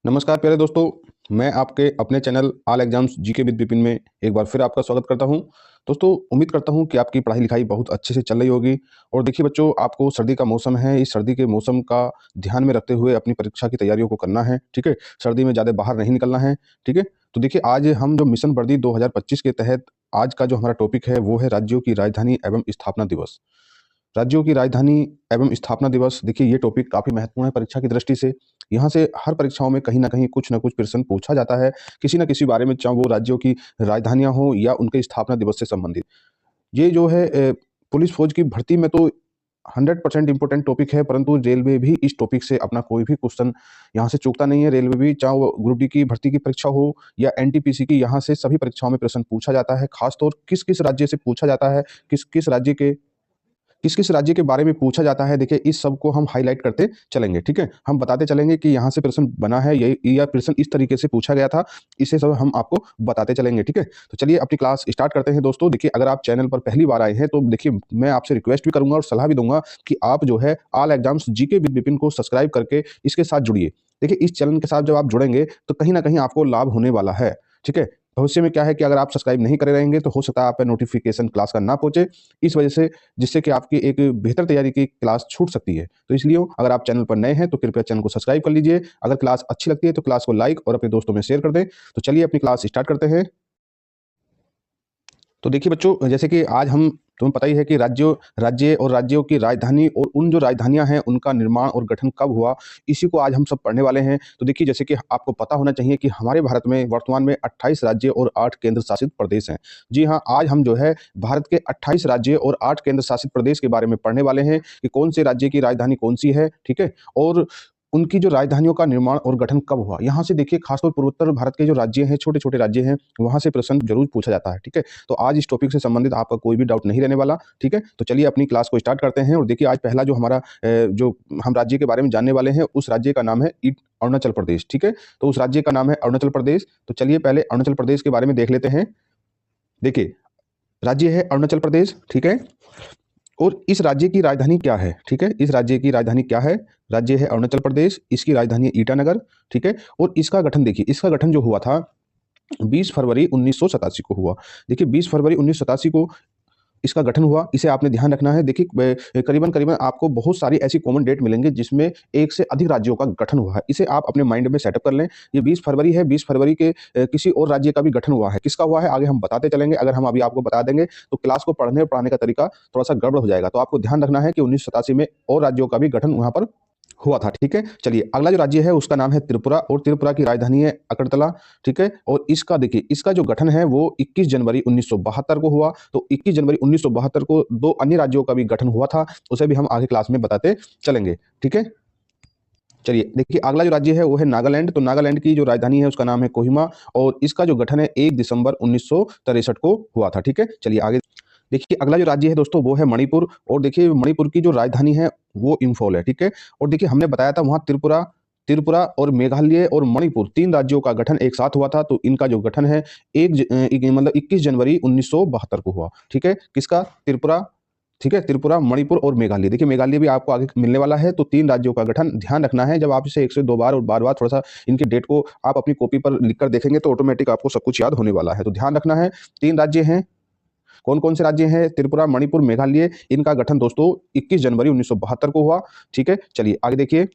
नमस्कार प्यारे दोस्तों। मैं आपके अपने channel all exams GK with Vipin में एक बार फिर आपका स्वागत करता हूं। दोस्तों, उम्मीद करता हूं कि आपकी पढ़ाई लिखाई बहुत अच्छे से चल रही होगी। और देखिए बच्चों, आपको सर्दी का मौसम है, इस सर्दी के मौसम का ध्यान में रखते हुए अपनी परीक्षा की तैयारियों को करना है। ठीक है, सर्दी में ज़्यादा बाहर नहीं निकलना है। ठीक है, तो देखिए आज हम जो मिशन वर्दी 2025 के तहत आज का जो हमारा टॉपिक है वो है राज्यों की राजधानी एवं स्थापना दिवस। राज्यों की राजधानी एवं स्थापना दिवस, देखिए ये टॉपिक काफ़ी महत्वपूर्ण है परीक्षा की दृष्टि से। यहाँ से हर परीक्षाओं में कहीं न कहीं कुछ न कुछ प्रश्न पूछा जाता है, किसी न किसी बारे में, चाहे वो राज्यों की राजधानियाँ हों या उनके स्थापना दिवस से संबंधित। ये जो है पुलिस फ़ौज की भर्ती में तो 100% इम्पोर्टेंट टॉपिक है, परंतु रेलवे भी इस टॉपिक से अपना कोई भी क्वेश्चन यहाँ से चूकता नहीं है। रेलवे भी, चाहे वो ग्रुप डी की भर्ती की परीक्षा हो या एनटीपीसी की, यहाँ से सभी परीक्षाओं में प्रश्न पूछा जाता है। खासतौर किस-किस राज्य से पूछा जाता है, किस-किस राज्य के बारे में पूछा जाता है, देखिए इस सब को हम हाईलाइट करते चलेंगे। ठीक है, हम बताते चलेंगे कि यहाँ से प्रश्न बना है, ये या प्रश्न इस तरीके से पूछा गया था, इसे सब हम आपको बताते चलेंगे। ठीक है, तो चलिए अपनी क्लास स्टार्ट करते हैं। दोस्तों देखिए, अगर आप चैनल पर पहली बार आए हैं तो देखिए मैं आपसे रिक्वेस्ट भी करूंगा और सलाह भी दूंगा कि आप जो है all exams GK with Vipin को सब्सक्राइब करके इसके साथ जुड़िए। देखिए इस चैनल के साथ जब आप जुड़ेंगे तो कहीं ना कहीं आपको लाभ होने वाला है। ठीक है, भविष्य में क्या है कि अगर आप सब्सक्राइब नहीं करे रहेंगे तो हो सकता है आप पे नोटिफिकेशन क्लास का ना पहुंचे, इस वजह से, जिससे कि आपकी एक बेहतर तैयारी की क्लास छूट सकती है। तो इसलिए अगर आप चैनल पर नए हैं तो कृपया चैनल को सब्सक्राइब कर लीजिए। अगर क्लास अच्छी लगती है तो क्लास को लाइक और अपने दोस्तों में शेयर कर दें। तो चलिए अपनी क्लास स्टार्ट करते हैं। तो देखिए बच्चों, जैसे कि आज हम, तुम्हें पता ही है कि राज्यों की राजधानी और उन जो राजधानियां हैं उनका निर्माण और गठन कब हुआ, इसी को आज हम सब पढ़ने वाले हैं। तो देखिए, जैसे कि आपको पता होना चाहिए कि हमारे भारत में वर्तमान में 28 राज्य और 8 केंद्र शासित प्रदेश हैं। जी हाँ, आज हम जो है भारत के 28 राज्य और 8 केंद्र शासित प्रदेश के बारे में पढ़ने वाले हैं कि कौन से राज्य की राजधानी कौन सी है। ठीक है, और उनकी जो राजधानियों का निर्माण और गठन कब हुआ। यहाँ से देखिए, खासतौर पूर्वोत्तर भारत के जो राज्य हैं, छोटे छोटे राज्य हैं, वहाँ से प्रश्न जरूर पूछा जाता है। ठीक है, तो आज इस टॉपिक से संबंधित आपका कोई भी डाउट नहीं रहने वाला। ठीक है, तो चलिए अपनी क्लास को स्टार्ट करते हैं। और देखिए आज पहला जो हमारा जो हम राज्य के बारे में जानने वाले हैं, उस राज्य का नाम है अरुणाचल प्रदेश। ठीक है, तो उस राज्य का नाम है अरुणाचल प्रदेश। तो चलिए पहले अरुणाचल प्रदेश के बारे में देख लेते हैं। देखिए, राज्य है अरुणाचल प्रदेश। ठीक है, और इस राज्य की राजधानी क्या है। ठीक है, इस राज्य की राजधानी क्या है। राज्य है अरुणाचल प्रदेश, इसकी राजधानी है ईटानगर। ठीक है, और इसका गठन देखिए, इसका गठन जो हुआ था 20 फरवरी 1987 को हुआ। देखिए 20 फरवरी 1987 को इसका गठन हुआ, इसे आपने ध्यान रखना है। देखिए करीबन करीबन आपको बहुत सारी ऐसी कॉमन डेट मिलेंगे जिसमें एक से अधिक राज्यों का गठन हुआ है, इसे आप अपने माइंड में सेटअप कर लें। ये 20 फरवरी है, 20 फरवरी के किसी और राज्य का भी गठन हुआ है, किसका हुआ है आगे हम बताते चलेंगे। अगर हम अभी आपको बता देंगे तो क्लास को पढ़ने और पढ़ाने का तरीका थोड़ा सा गड़बड़ हो जाएगा। तो आपको ध्यान रखना है कि 1987 में और राज्यों का भी गठन वहां पर हुआ था। ठीक है, चलिए अगला जो राज्य है उसका नाम है त्रिपुरा, और त्रिपुरा की राजधानी है अगरतला। ठीक है, और इसका देखिए, इसका जो गठन है वो 21 जनवरी 1972 को हुआ। तो 21 जनवरी 1972 को दो अन्य राज्यों का भी गठन हुआ था, उसे भी हम आगे क्लास में बताते चलेंगे। ठीक है, चलिए देखिए अगला जो राज्य है वो है नागालैंड। तो नागालैंड की जो राजधानी है उसका नाम है कोहिमा, और इसका जो गठन है 1 दिसंबर 1963 को हुआ था। ठीक है, चलिए आगे देखिए अगला जो राज्य है दोस्तों वो है मणिपुर। और देखिए मणिपुर की जो राजधानी है वो इम्फॉल है। ठीक है, और देखिए हमने बताया था वहाँ त्रिपुरा त्रिपुरा और मेघालय और मणिपुर 3 राज्यों का गठन एक साथ हुआ था। तो इनका जो गठन है मतलब 21 जनवरी 1972 को हुआ। ठीक है, किसका, त्रिपुरा। ठीक है, त्रिपुरा, मणिपुर और मेघालय। देखिए मेघालय भी आपको आगे मिलने वाला है। तो 3 राज्यों का गठन ध्यान रखना है। जब आप इसे 1 से 2 बार और बार-बार थोड़ा सा इनके डेट को आप अपनी कॉपी पर लिखकर देखेंगे तो ऑटोमेटिक आपको सब कुछ याद होने वाला है। तो ध्यान रखना है, 3 राज्य हैं। कौन कौन से राज्य हैं, त्रिपुरा, मणिपुर, मेघालय। इनका गठन दोस्तों 21 जनवरी 1972 को हुआ। ठीक है, चलिए आगे देखिए।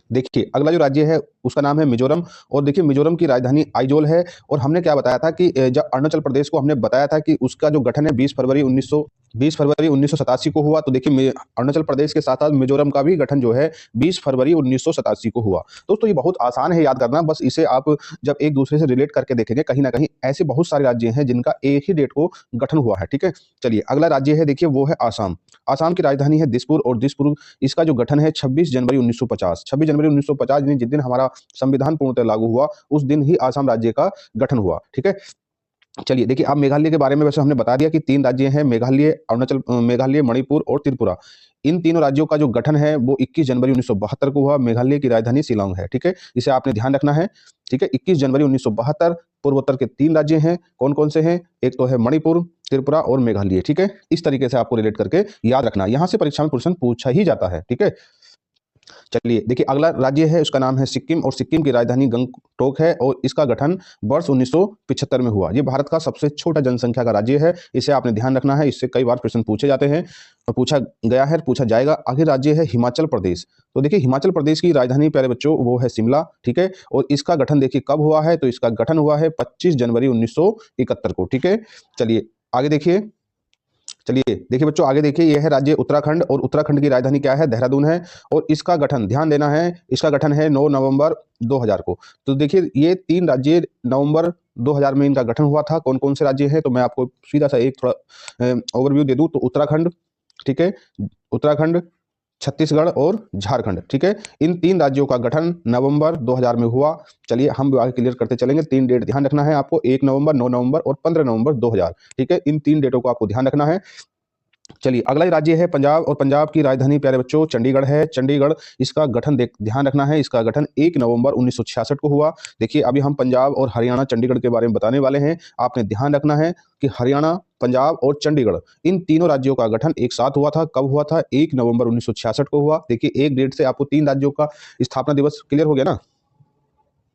देखिए अगला जो राज्य है उसका नाम है मिजोरम। और देखिए मिजोरम की राजधानी आइजोल है। और हमने क्या बताया था कि जब अरुणाचल प्रदेश को हमने बताया था कि उसका जो गठन है 20 फरवरी 1987 को हुआ। तो देखिए अरुणाचल प्रदेश के साथ साथ मिजोरम का भी गठन जो है 20 फरवरी 1987 को हुआ। दोस्तों ये बहुत आसान है याद करना, बस इसे आप जब एक दूसरे से रिलेट करके देखेंगे, कहीं ना कहीं ऐसे बहुत सारे राज्य हैं जिनका एक ही डेट को गठन हुआ है। ठीक है, चलिए अगला राज्य है, देखिए वो है आसाम। आसाम की राजधानी है दिसपुर, और दिसपुर इसका जो गठन है 26 जनवरी 1950। 26 जनवरी 1950 जिस दिन हमारा संविधान पूर्णतः लागू हुआ, उस दिन ही आसाम राज्य का गठन हुआ। ठीक है, चलिए देखिए अब मेघालय के बारे में वैसे हमने बता दिया कि 3 राज्य हैं, मेघालय, मणिपुर और त्रिपुरा। इन तीनों राज्यों का जो गठन है वो 21 जनवरी 1972 को हुआ। मेघालय की राजधानी शिलांग है। ठीक है, इसे आपने ध्यान रखना है। ठीक है, 21 जनवरी 1972। पूर्वोत्तर के 3 राज्य हैं, कौन कौन से हैं, एक तो है मणिपुर, त्रिपुरा और मेघालय। ठीक है, इस तरीके से आपको रिलेट करके याद रखना, यहाँ से परीक्षा में प्रश्न पूछा ही जाता है। ठीक है, चलिए देखिए, अगला राज्य है उसका नाम है सिक्किम, और सिक्किम की राजधानी गंगटोक है, और इसका गठन वर्ष 1975 में हुआ। ये भारत का सबसे छोटा जनसंख्या का राज्य है, इसे आपने ध्यान रखना है, इससे कई बार प्रश्न पूछे जाते हैं और पूछा गया है, पूछा जाएगा। आगे राज्य है हिमाचल प्रदेश। तो देखिए, हिमाचल प्रदेश की राजधानी प्यारे बच्चों वो है शिमला, ठीक है। और इसका गठन देखिए कब हुआ है, तो इसका गठन हुआ है 25 जनवरी 1971 को, ठीक है। चलिए आगे देखिए, चलिए देखिए बच्चों, आगे देखिए, यह है राज्य उत्तराखंड, और उत्तराखंड की राजधानी क्या है, देहरादून है। और इसका गठन ध्यान देना है, इसका गठन है 9 नवंबर 2000 को। तो देखिए, ये 3 राज्य नवंबर 2000 में इनका गठन हुआ था। कौन कौन से राज्य हैं, तो मैं आपको सीधा सा एक थोड़ा ओवरव्यू दे दूं। तो उत्तराखंड, ठीक है, उत्तराखंड, छत्तीसगढ़ और झारखंड, ठीक है। इन 3 राज्यों का गठन नवंबर 2000 में हुआ। चलिए हम आगे क्लियर करते चलेंगे। 3 डेट ध्यान रखना है आपको, 1 नवंबर, 9 नवंबर और 15 नवंबर 2000, ठीक है। इन 3 डेटों को आपको ध्यान रखना है। चलिए अगला राज्य है पंजाब, और पंजाब की राजधानी प्यारे बच्चों चंडीगढ़ है। चंडीगढ़, इसका गठन ध्यान रखना है, इसका गठन 1 नवंबर 1966 को हुआ। देखिए अभी हम पंजाब और हरियाणा चंडीगढ़ के बारे में बताने वाले हैं। आपने ध्यान रखना है कि हरियाणा, पंजाब और चंडीगढ़, इन तीनों राज्यों का गठन एक साथ हुआ था। कब हुआ था, 1 नवंबर 1966 को हुआ। देखिए एक डेट से आपको 3 राज्यों का स्थापना दिवस क्लियर हो गया ना।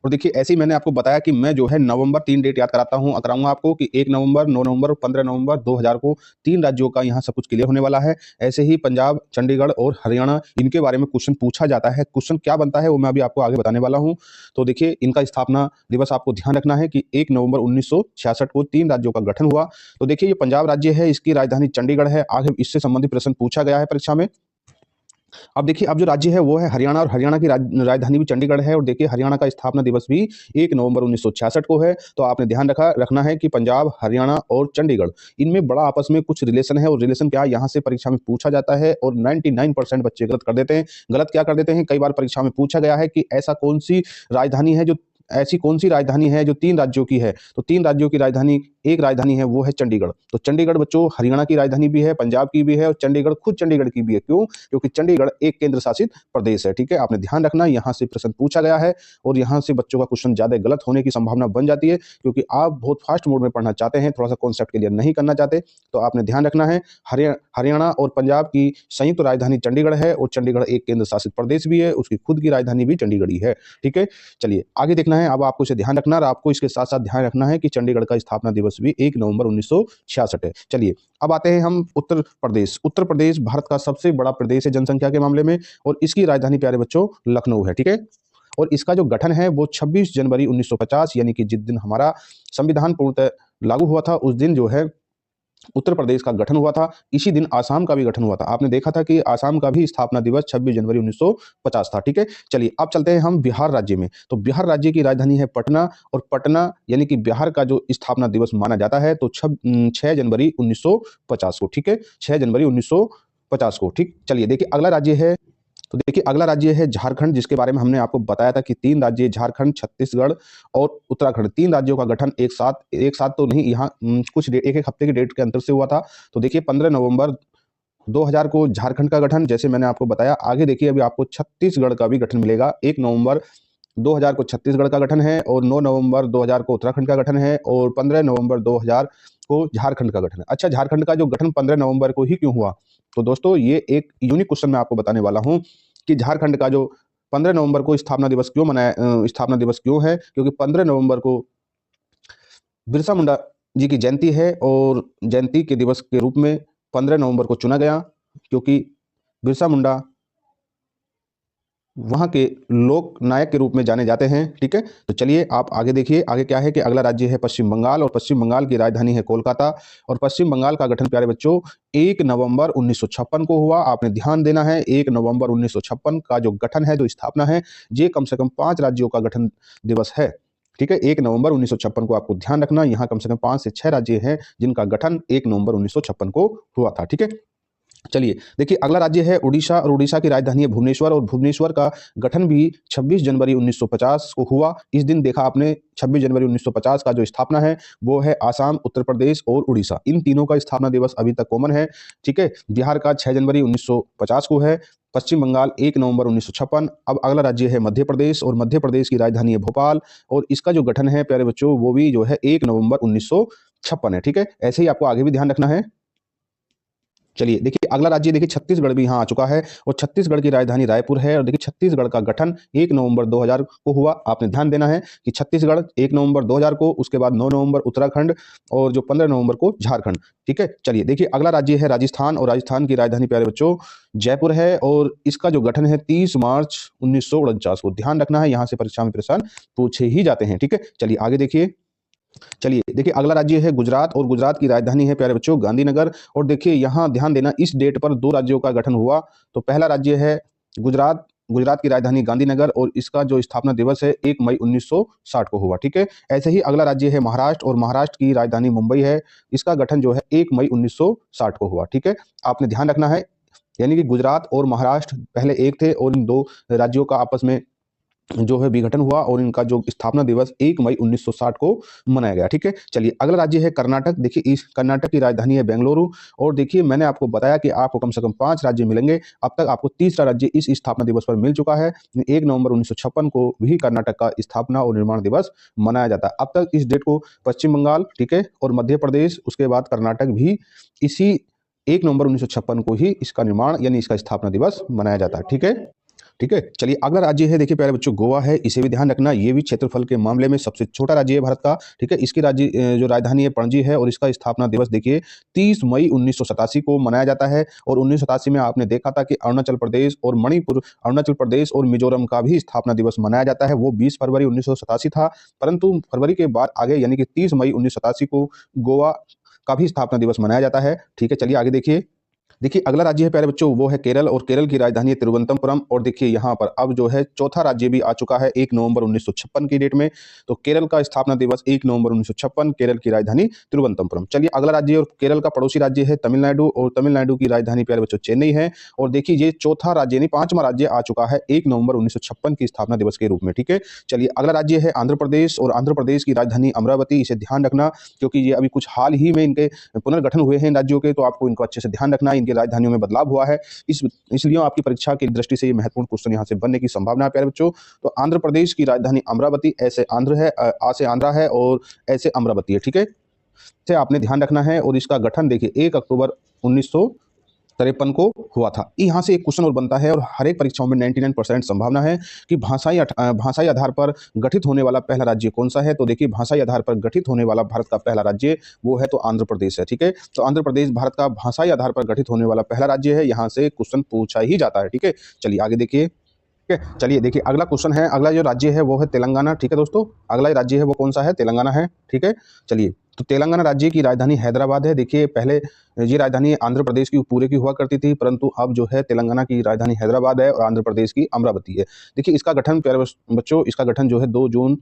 और देखिए ऐसे ही मैंने आपको बताया कि मैं जो है नवंबर 3 डेट याद कराऊंगा आपको, कि 1 नवंबर, 9 नवंबर और 15 नवंबर 2000 को 3 राज्यों का यहाँ सब कुछ क्लियर होने वाला है। ऐसे ही पंजाब, चंडीगढ़ और हरियाणा, इनके बारे में क्वेश्चन पूछा जाता है। क्वेश्चन क्या बनता है वो मैं अभी आपको आगे बताने वाला हूँ। तो देखिए इनका स्थापना दिवस आपको ध्यान रखना है कि 1 नवंबर 1966 को 3 राज्यों का गठन हुआ। तो देखिए ये पंजाब राज्य है, इसकी राजधानी चंडीगढ़ है। आगे इससे संबंधित प्रश्न पूछा गया है परीक्षा में। अब देखिए, अब जो राज्य है वो है हरियाणा, और हरियाणा की राजधानी भी चंडीगढ़ है। और देखिए हरियाणा का स्थापना दिवस भी 1 नवंबर 1966 को है। तो आपने ध्यान रखना है कि पंजाब, हरियाणा और चंडीगढ़, इनमें बड़ा आपस में कुछ रिलेशन है। और रिलेशन क्या है, यहाँ से परीक्षा में पूछा जाता है, और 99% बच्चे गलत कर देते हैं। गलत क्या कर देते हैं, कई बार परीक्षा में पूछा गया है कि ऐसी कौन सी राजधानी है जो 3 राज्यों की है। तो 3 राज्यों की राजधानी, एक राजधानी है वो है चंडीगढ़। तो चंडीगढ़ बच्चों हरियाणा की राजधानी भी है, पंजाब की भी है, और चंडीगढ़ खुद चंडीगढ़ की भी है। क्यों, क्योंकि चंडीगढ़ एक केंद्र शासित प्रदेश है, ठीक है। आपने ध्यान रखना, यहाँ से प्रश्न पूछा गया है, और यहाँ से बच्चों का क्वेश्चन ज्यादा गलत होने की संभावना बन जाती है, क्योंकि आप बहुत फास्ट मोड में पढ़ना चाहते हैं, थोड़ा सा कॉन्सेप्ट क्लियर नहीं करना चाहते। तो आपने ध्यान रखना है, हरियाणा और पंजाब की संयुक्त राजधानी चंडीगढ़ है, और चंडीगढ़ एक केंद्र शासित प्रदेश भी है, उसकी खुद की राजधानी भी चंडीगढ़ ही है, ठीक है। चलिए आगे देखना है, अब आपको इसे ध्यान रखना, और आपको इसके साथ साथ ध्यान रखना है कि चंडीगढ़ का स्थापना दिवस भी 1 नवंबर 1966 है। चलिए अब आते हैं हम उत्तर प्रदेश। उत्तर प्रदेश भारत का सबसे बड़ा प्रदेश है जनसंख्या के मामले में, और इसकी राजधानी प्यारे बच्चों लखनऊ है, ठीक है। और इसका जो गठन है वो 26 जनवरी 1950, यानी कि जिस दिन हमारा संविधान पूर्णतः लागू हुआ था, उस दिन जो है उत्तर प्रदेश का गठन हुआ था। इसी दिन आसाम का भी गठन हुआ था। आपने देखा था कि आसाम का भी स्थापना दिवस 26 जनवरी 1950 था, ठीक है। चलिए अब चलते हैं हम बिहार राज्य में। तो बिहार राज्य की राजधानी है पटना, और पटना यानी कि बिहार का जो स्थापना दिवस माना जाता है तो 6 जनवरी 1950 को, ठीक है, 6 जनवरी 1950 को, ठीक। चलिए देखिए अगला राज्य है, तो देखिए अगला राज्य है झारखंड, जिसके बारे में हमने आपको बताया था कि 3 राज्य, झारखंड, छत्तीसगढ़ और उत्तराखंड, 3 राज्यों का गठन एक साथ तो नहीं, यहाँ कुछ एक हफ्ते के डेट के अंतर से हुआ था। तो देखिए 15 नवंबर 2000 को झारखंड का गठन, जैसे मैंने आपको बताया। आगे देखिए अभी आपको छत्तीसगढ़ का भी गठन मिलेगा। 1 नवंबर 2000 को छत्तीसगढ़ का गठन है, और 9 नवंबर 2000 को उत्तराखंड का गठन है, और 15 नवंबर 2000 को झारखंड का गठन है। अच्छा, झारखंड का जो गठन 15 नवंबर को ही क्यों हुआ, तो दोस्तों ये एक यूनिक क्वेश्चन मैं आपको बताने वाला हूं कि झारखंड का जो 15 नवंबर को स्थापना दिवस क्यों है, क्योंकि 15 नवंबर को बिरसा मुंडा जी की जयंती है, और जयंती के दिवस के रूप में 15 नवंबर को चुना गया, क्योंकि बिरसा मुंडा वहाँ के लोक नायक के रूप में जाने जाते हैं, ठीक है। तो चलिए आप आगे देखिए, आगे क्या है कि अगला राज्य है पश्चिम बंगाल, और पश्चिम बंगाल की राजधानी है कोलकाता। और पश्चिम बंगाल का गठन प्यारे बच्चों 1 नवंबर 1956 को हुआ। आपने ध्यान देना है, 1 नवंबर 1956 का जो गठन है, जो स्थापना है, ये कम से कम 5 राज्यों का गठन दिवस है, ठीक है। 1 नवंबर 1956 को आपको ध्यान रखना, यहाँ कम से कम 5 से 6 राज्य हैं जिनका गठन 1 नवंबर 1956 को हुआ था, ठीक है। चलिए देखिए अगला राज्य है उड़ीसा, और उड़ीसा की राजधानी है भुवनेश्वर, और भुवनेश्वर का गठन भी 26 जनवरी 1950 को हुआ। इस दिन देखा आपने, 26 जनवरी 1950 का जो स्थापना है वो है आसाम, उत्तर प्रदेश और उड़ीसा, इन तीनों का स्थापना दिवस अभी तक कॉमन है, ठीक है। बिहार का 6 जनवरी 1950 को है, पश्चिम बंगाल 1 नवंबर 1956। अब अगला राज्य है मध्य प्रदेश, और मध्य प्रदेश की राजधानी है भोपाल, और इसका जो गठन है प्यारे बच्चों वो भी जो है 1 नवंबर 1956 है, ठीक है। ऐसे ही आपको आगे भी ध्यान रखना है। चलिए देखिए अगला राज्य देखिए छत्तीसगढ़ भी यहाँ आ चुका है और छत्तीसगढ़ की राजधानी रायपुर है। और देखिए छत्तीसगढ़ का गठन 1 नवंबर 2000 को हुआ। आपने ध्यान देना है कि छत्तीसगढ़ 1 नवंबर 2000 को, उसके बाद 9 नवंबर उत्तराखंड और जो 15 नवंबर को झारखंड। ठीक है, चलिए देखिए अगला राज्य है राजस्थान और राजस्थान की राजधानी प्यारे बच्चों जयपुर है और इसका जो गठन है 30 मार्च 1949 को। ध्यान रखना है, यहाँ से परीक्षा में प्रश्न पूछे ही जाते हैं। ठीक है, चलिए आगे देखिए। चलिए देखिए अगला राज्य है गुजरात और गुजरात की राजधानी है प्यारे बच्चों गांधीनगर। और देखिए यहाँ ध्यान देना, इस डेट पर दो राज्यों का गठन हुआ। तो पहला राज्य है गुजरात, गुजरात की राजधानी गांधीनगर और इसका जो स्थापना दिवस है 1 मई 1960 को हुआ। ठीक है, ऐसे ही अगला राज्य है महाराष्ट्र और महाराष्ट्र की राजधानी मुंबई है। इसका गठन जो है 1 मई 1960 को हुआ। ठीक है, आपने ध्यान रखना है, यानी कि गुजरात और महाराष्ट्र पहले एक थे और इन दो राज्यों का आपस में जो है विघटन हुआ और इनका जो स्थापना दिवस 1 मई 1960 को मनाया गया। ठीक है, चलिए अगला राज्य है कर्नाटक। देखिए इस कर्नाटक की राजधानी है बेंगलुरु। और देखिए मैंने आपको बताया कि आपको कम से कम 5 राज्य मिलेंगे। अब तक आपको तीसरा राज्य इस स्थापना दिवस पर मिल चुका है। 1 नवंबर 1956 को भी कर्नाटक का स्थापना और निर्माण दिवस मनाया जाता है। अब तक इस डेट को पश्चिम बंगाल, ठीक है, और मध्य प्रदेश, उसके बाद कर्नाटक भी इसी 1 नवंबर 1956 को ही इसका निर्माण यानी इसका स्थापना दिवस मनाया जाता है। ठीक है, ठीक है, चलिए अगला राज्य है देखिए प्यारे बच्चों गोवा है। इसे भी ध्यान रखना, ये भी क्षेत्रफल के मामले में सबसे छोटा राज्य है भारत का। ठीक है, इसकी राज्य जो राजधानी है पणजी है और इसका स्थापना दिवस देखिए 30 मई 1987 को मनाया जाता है। और 1987 में आपने देखा था कि अरुणाचल प्रदेश और मणिपुर, अरुणाचल प्रदेश और मिजोरम का भी स्थापना दिवस मनाया जाता है। वो 20 फरवरी 1987 था, परंतु फरवरी के बाद आगे यानी कि 30 मई 1987 को गोवा का भी स्थापना दिवस मनाया जाता है। ठीक है, चलिए आगे देखिए। देखिए अगला राज्य है प्यारे बच्चों वो है केरल और केरल की राजधानी है तिरुवनंतपुरम। और देखिए यहाँ पर अब जो है चौथा राज्य भी आ चुका है 1 नवंबर 1956 की डेट में। तो केरल का स्थापना दिवस 1 नवंबर 1956, केरल की राजधानी तिरुवनंतपुरम। चलिए अगला राज्य और केरल का पड़ोसी राज्य है तमिलनाडु और तमिलनाडु की राजधानी प्यारे बच्चों चेन्नई है। और देखिए ये चौथा राज्य यानी 5वां राज्य आ चुका है 1 नवंबर 1956 की स्थापना दिवस के रूप में। ठीक है, चलिए अगला राज्य है आंध्र प्रदेश और आंध्र प्रदेश की राजधानी अमरावती। इसे ध्यान रखना क्योंकि ये अभी कुछ हाल ही में इनके पुनर्गठन हुए हैं राज्यों के, तो आपको इनको अच्छे से ध्यान रखना है। इनकी राजधानियों में बदलाव हुआ है, इसलिए आपकी परीक्षा की दृष्टि से ये महत्वपूर्ण क्वेश्चन यहाँ से बनने की संभावना है प्यारे बच्चों। तो आंध्र प्रदेश की राजधानी अमरावती, ऐसे आंध्र है, आ से आंध्रा है और ऐसे अमरावती है। ठीक है, से आपने ध्यान रखना है। और इसका गठन देखिए 1 अक्टूबर 1953 को हुआ था। यहाँ से एक क्वेश्चन और बनता है और हर एक परीक्षाओं में 99% संभावना है कि भाषाई आधार पर गठित होने वाला पहला राज्य कौन सा है। तो देखिए भाषाई आधार पर गठित होने वाला भारत का पहला राज्य वो है तो आंध्र प्रदेश है। ठीक है, तो आंध्र प्रदेश भारत का भाषाई आधार पर गठित होने वाला पहला राज्य है। यहाँ से क्वेश्चन पूछा ही जाता है। ठीक है, चलिए आगे देखिए। ठीक है, चलिए देखिए अगला क्वेश्चन है, अगला जो राज्य है वो है तेलंगाना। ठीक है दोस्तों, अगला राज्य है वो कौन सा है, तेलंगाना है। ठीक है, चलिए तो तेलंगाना राज्य की राजधानी हैदराबाद है। देखिए पहले ये राजधानी आंध्र प्रदेश की पूरे की हुआ करती थी, परंतु अब जो है तेलंगाना की राजधानी हैदराबाद है और आंध्र प्रदेश की अमरावती है। देखिए इसका गठन प्यारे बच्चों, इसका गठन जो है 2 जून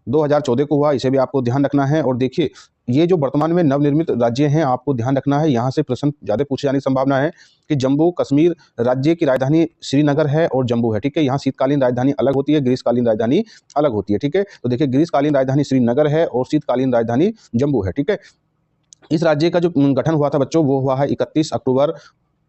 2014 को हुआ। इसे भी आपको ध्यान रखना है। और देखिए ये जो वर्तमान में नवनिर्मित राज्य हैं आपको ध्यान रखना है, यहाँ से प्रश्न ज़्यादा पूछे जाने की संभावना है कि जम्मू कश्मीर राज्य की राजधानी श्रीनगर है और जम्मू है। ठीक है, यहाँ शीतकालीन राजधानी अलग होती है, ग्रीष्मकालीन राजधानी अलग होती है। ठीक है, तो देखिए ग्रीष्मकालीन राजधानी श्रीनगर है और शीतकालीन राजधानी जम्मू है। ठीक है, इस राज्य का जो गठन हुआ था बच्चों वो हुआ है 31 अक्टूबर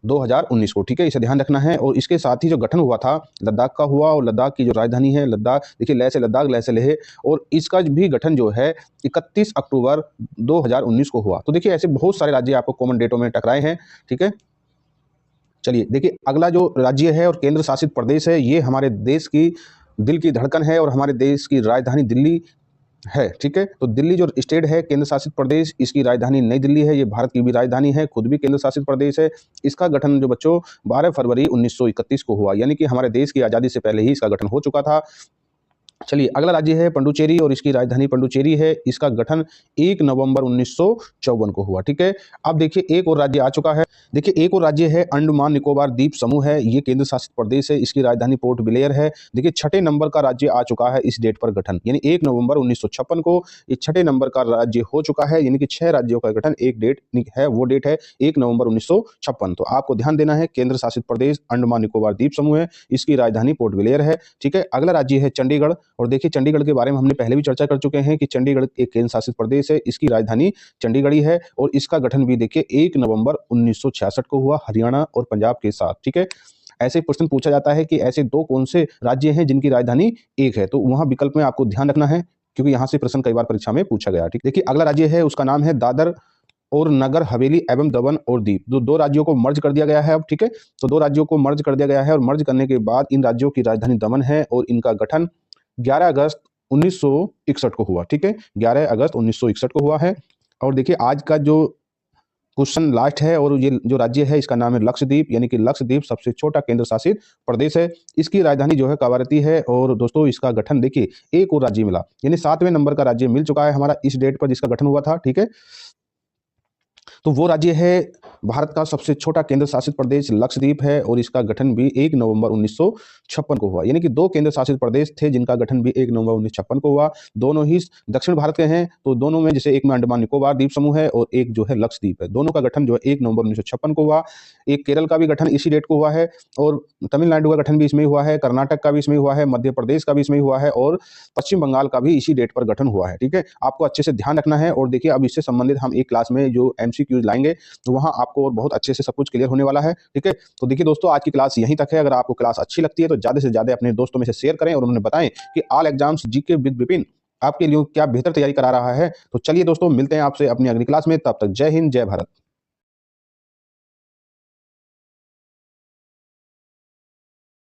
2019 को। ठीक है, इसे ध्यान रखना है। और इसके साथ ही जो गठन हुआ था लद्दाख का हुआ और लद्दाख की जो राजधानी है लद्दाख, देखिए लह से लद्दाख, लह से लेह, और इसका भी गठन जो है 31 अक्टूबर 2019 को हुआ। तो देखिए ऐसे बहुत सारे राज्य आपको कॉमन डेटों में टकराए हैं। ठीक है, चलिए देखिए अगला जो राज्य है और केंद्र शासित प्रदेश है ये हमारे देश की दिल की धड़कन है और हमारे देश की राजधानी दिल्ली है। ठीक है, तो दिल्ली जो स्टेट है केंद्र शासित प्रदेश, इसकी राजधानी नई दिल्ली है। ये भारत की भी राजधानी है, खुद भी केंद्र शासित प्रदेश है। इसका गठन जो बच्चों 12 फरवरी 1931 को हुआ, यानी कि हमारे देश की आज़ादी से पहले ही इसका गठन हो चुका था। चलिए अगला राज्य है पंडुचेरी और इसकी राजधानी पंडुचेरी है। इसका गठन 1 नवंबर 1954 को हुआ। ठीक है, अब देखिए एक और राज्य आ चुका है। देखिए एक और राज्य है अंडमान निकोबार द्वीप समूह है, ये केंद्र शासित प्रदेश है, इसकी राजधानी पोर्ट ब्लेयर है। देखिए 6ठे नंबर का राज्य आ चुका है इस डेट पर गठन, यानी 1 नवंबर 1956 को ये 6ठे नंबर का राज्य हो चुका है, यानी कि 6 राज्यों का गठन एक डेट है, वो डेट है 1 नवंबर 1956। तो आपको ध्यान देना है केंद्र शासित प्रदेश अंडमान निकोबार द्वीप समूह है, इसकी राजधानी पोर्ट ब्लेयर है। ठीक है, अगला राज्य है चंडीगढ़। और देखिए चंडीगढ़ के बारे में हमने पहले भी चर्चा कर चुके हैं कि चंडीगढ़ एक केंद्र शासित प्रदेश है, इसकी राजधानी चंडीगढ़ ही है। और इसका गठन भी देखिए 1 नवंबर 1966 को हुआ, हरियाणा और पंजाब के साथ। ठीक है, ऐसे प्रश्न पूछा जाता है कि ऐसे दो कौन से राज्य हैं जिनकी राजधानी एक है, तो वहां विकल्प में आपको ध्यान रखना है क्योंकि यहाँ से प्रश्न कई बार परीक्षा में पूछा गया। ठीक, देखिए अगला राज्य है उसका नाम है दादर और नगर हवेली एवं दमन और दीव, दो राज्यों को मर्ज कर दिया गया है अब। ठीक है, तो दो राज्यों को मर्ज कर दिया गया है और मर्ज करने के बाद इन राज्यों की राजधानी दमन है और इनका गठन 11 अगस्त 1961 को हुआ। ठीक है, 11 अगस्त 1961 को हुआ है। और देखिए आज का जो क्वेश्चन लास्ट है और ये जो राज्य है इसका नाम है लक्षद्वीप, यानी कि लक्षद्वीप सबसे छोटा केंद्र शासित प्रदेश है। इसकी राजधानी जो है कवारती है। और दोस्तों इसका गठन देखिए एक और राज्य मिला, यानी 7वें नंबर का राज्य मिल चुका है हमारा इस डेट पर जिसका गठन हुआ था। ठीक है, तो वो राज्य है भारत का सबसे छोटा केंद्र शासित प्रदेश लक्षद्वीप है और इसका गठन भी 1 नवंबर 1956 को हुआ। यानी कि दो केंद्र शासित प्रदेश थे जिनका गठन भी 1 नवंबर 1956 को हुआ। दोनों ही दक्षिण भारत के हैं, तो दोनों में जैसे एक में अंडमान निकोबार द्वीप समूह है और एक जो है लक्षद्वीप है, दोनों का गठन जो है 1 नवंबर 1956 को हुआ। एक केरल का भी गठन इसी डेट को हुआ है और तमिलनाडु का गठन भी इसमें हुआ है, कर्नाटक का भी इसमें हुआ है, मध्य प्रदेश का भी इसमें हुआ है और पश्चिम बंगाल का भी इसी डेट पर गठन हुआ है। ठीक है, आपको अच्छे से ध्यान रखना है। और देखिए अब इससे संबंधित हम एक क्लास में जो MCQs लाएंगे तो वहां आपको और बहुत अच्छे से सब कुछ क्लियर होने वाला है। ठीक है, तो देखिए दोस्तों आज की क्लास यहीं तक है। अगर आपको क्लास अच्छी लगती है तो ज्यादा से ज्यादा अपने दोस्तों में से शेयर करें और उन्हें बताएं कि all exams GK with Vipin आपके लिए क्या बेहतर तैयारी करा रहा है। तो चलिए दोस्तों मिलते हैं आपसे अपनी अगली क्लास में, तब तक जय हिंद जय भारत।